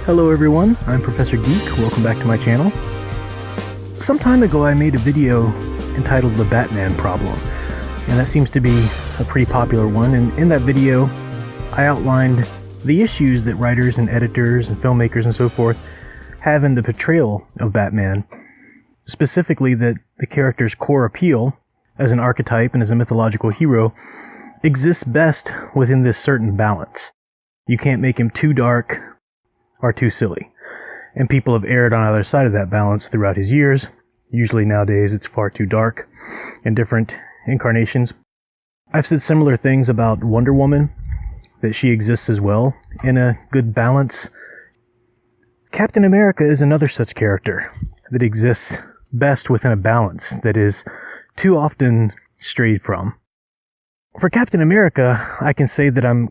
Hello everyone, I'm Professor Geek, welcome back to my channel. Some time ago I made a video entitled The Batman Problem, and that seems to be a pretty popular one, and in that video I outlined the issues that writers and editors and filmmakers and so forth have in the portrayal of Batman. Specifically that the character's core appeal as an archetype and as a mythological hero exists best within this certain balance. You can't make him too dark or too silly. And people have erred on either side of that balance throughout his years. Usually nowadays it's far too dark in different incarnations. I've said similar things about Wonder Woman, that she exists as well in a good balance. Captain America is another such character that exists best within a balance that is too often strayed from. For Captain America, I can say that I'm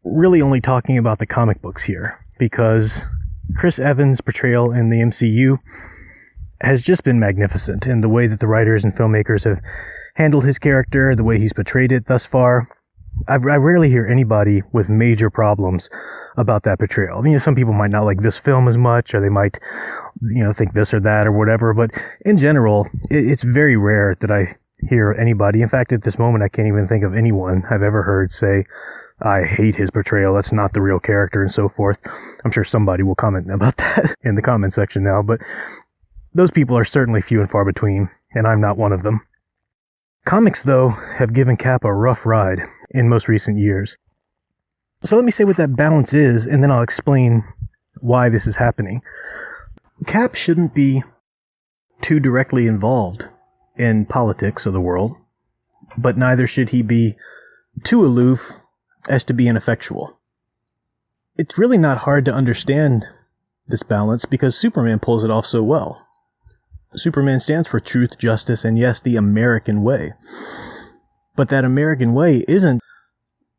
really only talking about the comic books here, because Chris Evans' portrayal in the MCU has just been magnificent in the way that the writers and filmmakers have handled his character, the way he's portrayed it thus far. I rarely hear anybody with major problems about that portrayal. Some people might not like this film as much, or they might, think this or that or whatever, but in general, it's very rare that I hear anybody. In fact, at this moment, I can't even think of anyone I've ever heard say, I hate his portrayal, that's not the real character, and so forth. I'm sure somebody will comment about that in the comment section now, but those people are certainly few and far between, and I'm not one of them. Comics, though, have given Cap a rough ride in most recent years. So let me say what that balance is, and then I'll explain why this is happening. Cap shouldn't be too directly involved in politics of the world, but neither should he be too aloof as to be ineffectual. It's really not hard to understand this balance because Superman pulls it off so well. Superman stands for truth, justice, and yes, the American way. But that American way isn't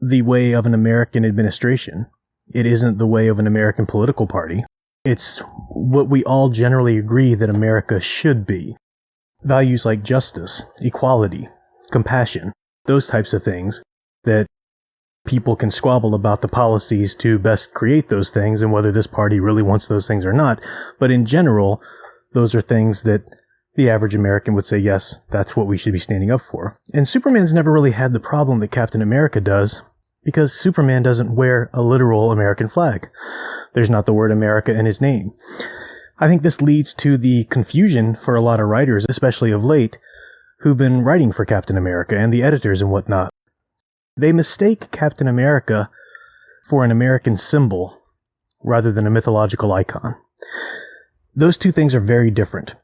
the way of an American administration. It isn't the way of an American political party. It's what we all generally agree that America should be. Values like justice, equality, compassion, those types of things that people can squabble about the policies to best create those things and whether this party really wants those things or not. But in general, those are things that the average American would say, yes, that's what we should be standing up for. And Superman's never really had the problem that Captain America does, because Superman doesn't wear a literal American flag. There's not the word America in his name. I think this leads to the confusion for a lot of writers, especially of late, who've been writing for Captain America and the editors and whatnot. They mistake Captain America for an American symbol rather than a mythological icon. Those two things are very different.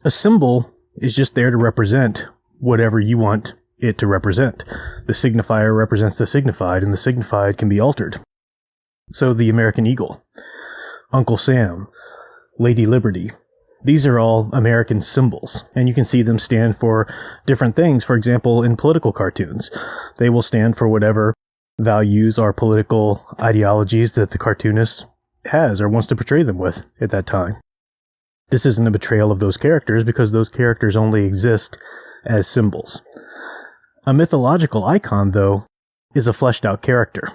A symbol is just there to represent whatever you want it to represent. The signifier represents the signified, and the signified can be altered. So the American Eagle, Uncle Sam, Lady Liberty, these are all American symbols, and you can see them stand for different things. For example, in political cartoons, they will stand for whatever values or political ideologies that the cartoonist has or wants to portray them with at that time. This isn't a betrayal of those characters because those characters only exist as symbols. A mythological icon, though, is a fleshed out character.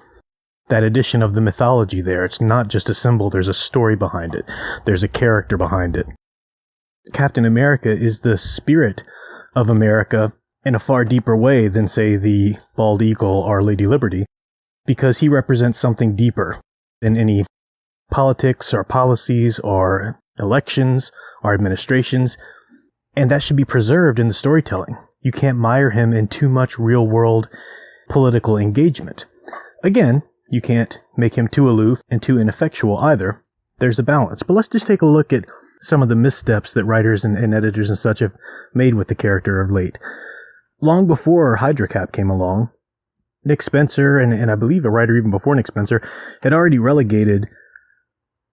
That addition of the mythology there, it's not just a symbol, there's a story behind it. There's a character behind it. Captain America is the spirit of America in a far deeper way than, say, the Bald Eagle or Lady Liberty, because he represents something deeper than any politics or policies or elections or administrations, and that should be preserved in the storytelling. You can't mire him in too much real-world political engagement. Again, you can't make him too aloof and too ineffectual either. There's a balance. But let's just take a look at some of the missteps that writers and editors and such have made with the character of late. Long before Hydra Cap came along, Nick Spencer, and I believe a writer even before Nick Spencer, had already relegated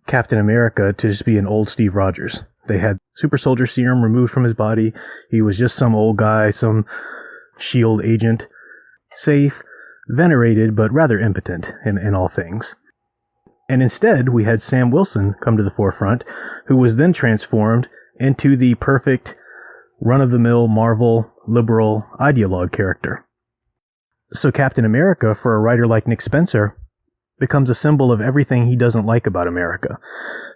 Captain America to just be an old Steve Rogers. They had super soldier serum removed from his body. He was just some old guy, some S.H.I.E.L.D. agent, safe, venerated, but rather impotent in all things. And instead, we had Sam Wilson come to the forefront, who was then transformed into the perfect run-of-the-mill Marvel liberal ideologue character. So Captain America, for a writer like Nick Spencer, becomes a symbol of everything he doesn't like about America.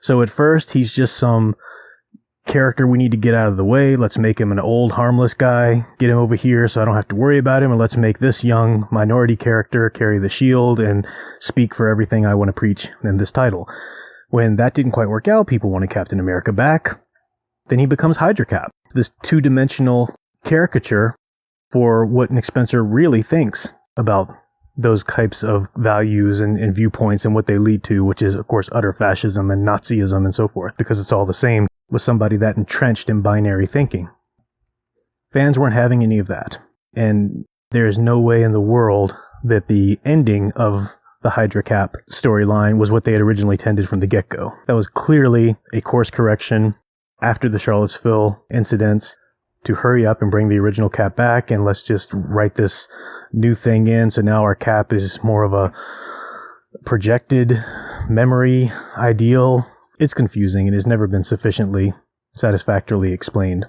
So at first, he's just some character we need to get out of the way. Let's make him an old, harmless guy, get him over here so I don't have to worry about him, and let's make this young minority character carry the shield and speak for everything I want to preach in this title. When that didn't quite work out, people wanted Captain America back. Then he becomes Hydra Cap, this two-dimensional caricature for what Nick Spencer really thinks about those types of values and viewpoints and what they lead to, which is, of course, utter fascism and Nazism and so forth, because it's all the same with somebody that entrenched in binary thinking. Fans weren't having any of that, and there is no way in the world that the ending of the Hydra Cap storyline was what they had originally intended from the get-go. That was clearly a course correction after the Charlottesville incidents to hurry up and bring the original Cap back, and let's just write this new thing in, so now our Cap is more of a projected memory ideal. It's confusing and has never been sufficiently satisfactorily explained.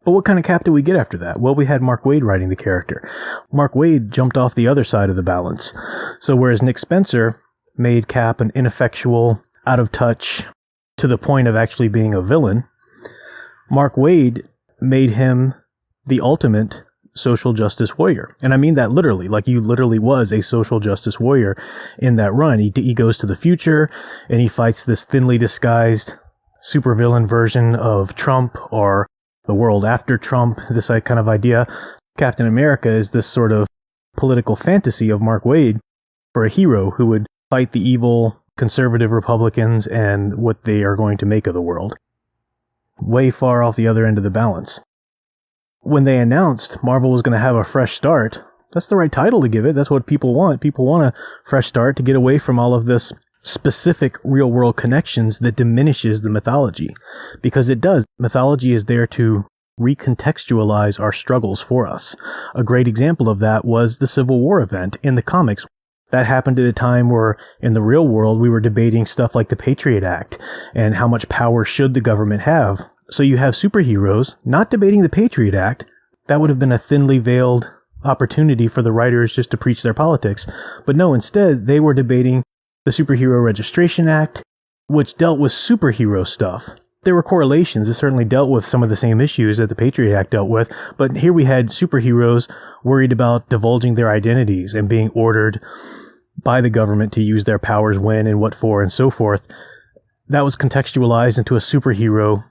But what kind of Cap did we get after that? Well, we had Mark Waid writing the character. Mark Waid jumped off the other side of the balance. So whereas Nick Spencer made Cap an ineffectual, out of touch, to the point of actually being a villain, Mark Waid made him the ultimate social justice warrior. And I mean that literally, like he literally was a social justice warrior in that run. He goes to the future and he fights this thinly disguised supervillain version of Trump or the world after Trump, this kind of idea. Captain America is this sort of political fantasy of Mark Waid for a hero who would fight the evil conservative Republicans and what they are going to make of the world. Way far off the other end of the balance. When they announced Marvel was going to have a fresh start, that's the right title to give it. That's what people want. People want a fresh start to get away from all of this specific real-world connections that diminishes the mythology. Because it does. Mythology is there to recontextualize our struggles for us. A great example of that was the Civil War event in the comics. That happened at a time where, in the real world, we were debating stuff like the Patriot Act and how much power should the government have. So you have superheroes not debating the Patriot Act. That would have been a thinly veiled opportunity for the writers just to preach their politics. But no, instead, they were debating the Superhero Registration Act, which dealt with superhero stuff. There were correlations. It certainly dealt with some of the same issues that the Patriot Act dealt with. But here we had superheroes worried about divulging their identities and being ordered by the government to use their powers when and what for and so forth. That was contextualized into a superhero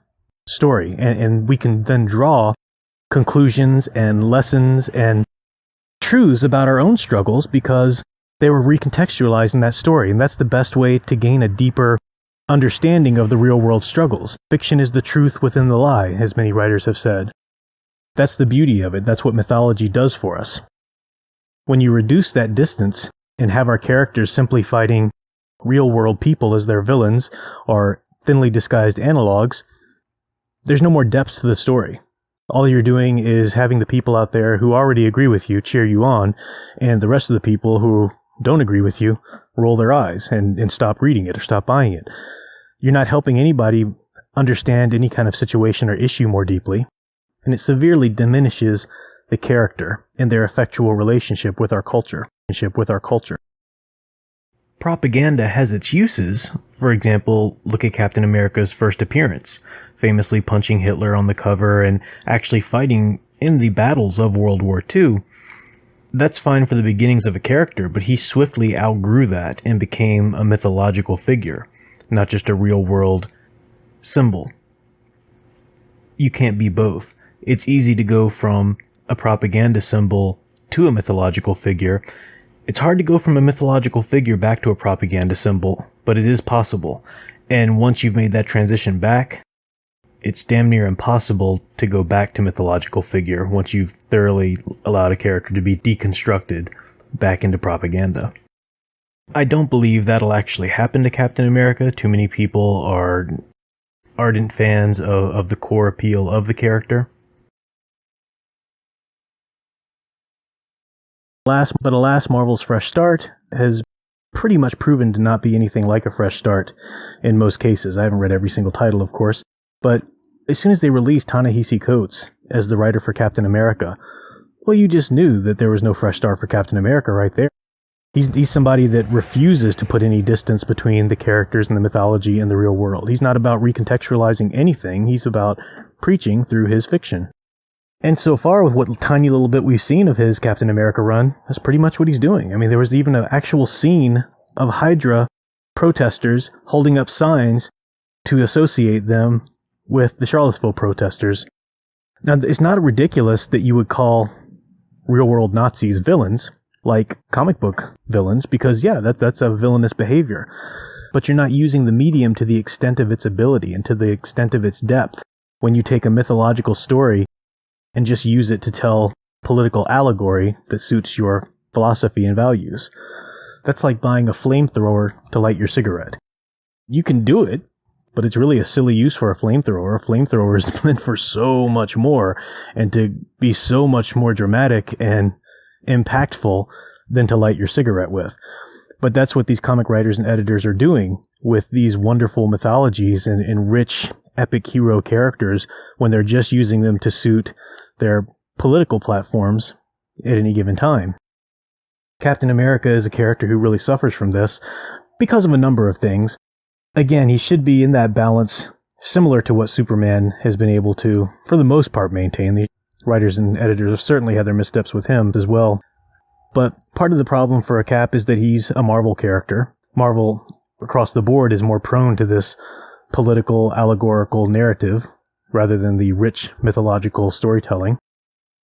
story, and we can then draw conclusions and lessons and truths about our own struggles because they were recontextualized in that story, and that's the best way to gain a deeper understanding of the real world struggles. Fiction is the truth within the lie, as many writers have said. That's the beauty of it. That's what mythology does for us. When you reduce that distance and have our characters simply fighting real world people as their villains or thinly disguised analogs, there's no more depth to the story. All you're doing is having the people out there who already agree with you cheer you on, and the rest of the people who don't agree with you roll their eyes and stop reading it or stop buying it. You're not helping anybody understand any kind of situation or issue more deeply, and it severely diminishes the character and their effectual relationship with our culture. Propaganda has its uses. For example, look at Captain America's first appearance, famously punching Hitler on the cover and actually fighting in the battles of World War II. That's fine for the beginnings of a character, but he swiftly outgrew that and became a mythological figure, not just a real-world symbol. You can't be both. It's easy to go from a propaganda symbol to a mythological figure. It's hard to go from a mythological figure back to a propaganda symbol, but it is possible. And once you've made that transition back, it's damn near impossible to go back to mythological figure once you've thoroughly allowed a character to be deconstructed back into propaganda. I don't believe that'll actually happen to Captain America. Too many people are ardent fans of the core appeal of the character. But alas, Marvel's fresh start has pretty much proven to not be anything like a fresh start in most cases. I haven't read every single title, of course, but as soon as they released Ta-Nehisi Coates as the writer for Captain America, well, you just knew that there was no fresh start for Captain America right there. He's somebody that refuses to put any distance between the characters and the mythology and the real world. He's not about recontextualizing anything. He's about preaching through his fiction. And so far, with what tiny little bit we've seen of his Captain America run, that's pretty much what he's doing. I mean, there was even an actual scene of Hydra protesters holding up signs to associate them with the Charlottesville protesters. Now, it's not ridiculous that you would call real-world Nazis villains, like comic book villains, because, yeah, that's a villainous behavior. But you're not using the medium to the extent of its ability and to the extent of its depth when you take a mythological story and just use it to tell political allegory that suits your philosophy and values. That's like buying a flamethrower to light your cigarette. You can do it, but it's really a silly use for a flamethrower. A flamethrower is meant for so much more, and to be so much more dramatic and impactful than to light your cigarette with. But that's what these comic writers and editors are doing with these wonderful mythologies and rich epic hero characters when they're just using them to suit their political platforms at any given time. Captain America is a character who really suffers from this because of a number of things. Again, he should be in that balance similar to what Superman has been able to, for the most part, maintain. The writers and editors have certainly had their missteps with him as well. But part of the problem for a Cap is that he's a Marvel character. Marvel, across the board, is more prone to this political, allegorical narrative rather than the rich mythological storytelling.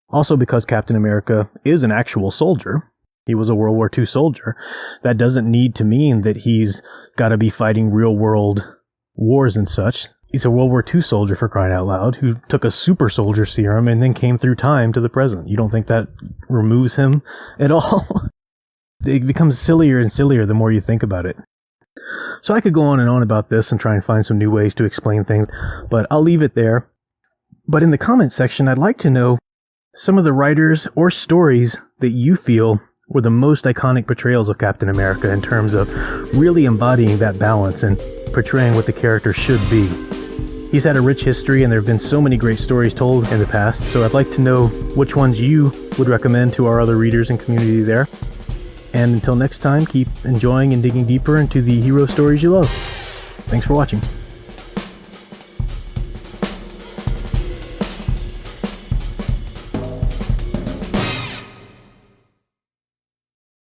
Also because Captain America is an actual soldier. He was a World War II soldier. That doesn't need to mean that he's got to be fighting real-world wars and such. He's a World War II soldier, for crying out loud, who took a super soldier serum and then came through time to the present. You don't think that removes him at all? It becomes sillier and sillier the more you think about it. So I could go on and on about this and try and find some new ways to explain things, but I'll leave it there. But in the comments section, I'd like to know some of the writers or stories that you feel were the most iconic portrayals of Captain America in terms of really embodying that balance and portraying what the character should be. He's had a rich history, and there have been so many great stories told in the past, so I'd like to know which ones you would recommend to our other readers and community there. And until next time, keep enjoying and digging deeper into the hero stories you love. Thanks for watching.